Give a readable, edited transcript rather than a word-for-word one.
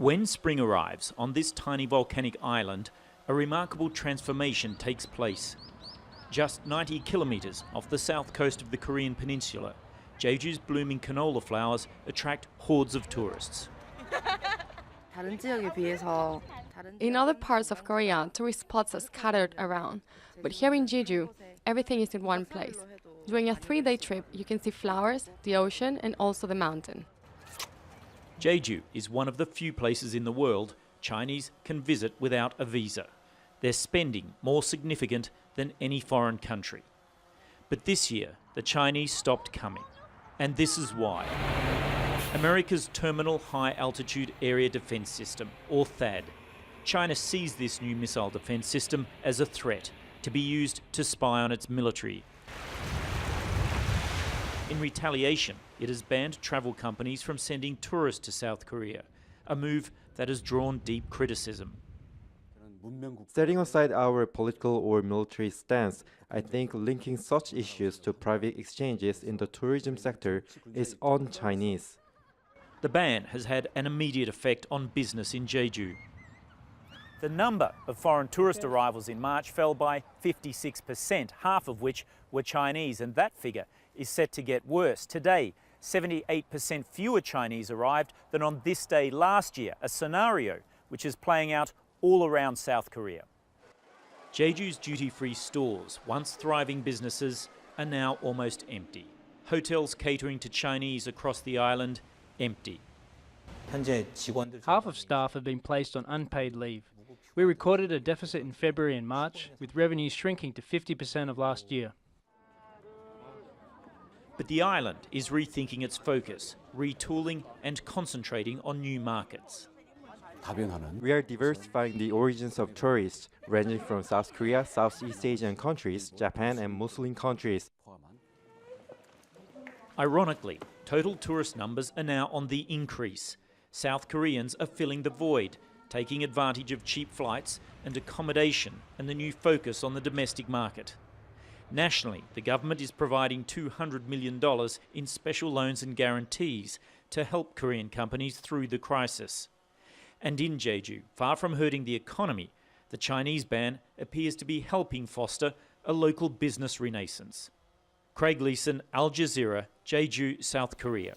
When spring arrives on this tiny volcanic island, a remarkable transformation takes place. Just 90 kilometres off the south coast of the Korean peninsula, Jeju's blooming canola flowers attract hordes of tourists. In other parts of Korea, tourist spots are scattered around, but here in Jeju, everything is in one place. During a 3-day trip, you can see flowers, the ocean, and also the mountain. Jeju is one of the few places in the world Chinese can visit without a visa. Their spending more significant than any foreign country. But this year, the Chinese stopped coming. And this is why. America's Terminal High Altitude Area Defense System, or THAAD. China sees this new missile defense system as a threat to be used to spy on its military. In retaliation, it has banned travel companies from sending tourists to South Korea, a move that has drawn deep criticism. Setting aside our political or military stance, I think linking such issues to private exchanges in the tourism sector is un-Chinese. The ban has had an immediate effect on business in Jeju. The number of foreign tourist arrivals in March fell by 56%, half of which were Chinese, and that figure is set to get worse. Today, 78% fewer Chinese arrived than on this day last year, a scenario which is playing out all around South Korea. Jeju's duty-free stores, once thriving businesses, are now almost empty. Hotels catering to Chinese across the island, empty. Half of staff have been placed on unpaid leave. We recorded a deficit in February and March, with revenues shrinking to 50% of last year. But the island is rethinking its focus, retooling and concentrating on new markets. We are diversifying the origins of tourists, ranging from South Korea, Southeast Asian countries, Japan, and Muslim countries. Ironically, total tourist numbers are now on the increase. South Koreans are filling the void, taking advantage of cheap flights and accommodation and the new focus on the domestic market. Nationally, the government is providing $200 million in special loans and guarantees to help Korean companies through the crisis. And in Jeju, far from hurting the economy, the Chinese ban appears to be helping foster a local business renaissance. Craig Leeson, Al Jazeera, Jeju, South Korea.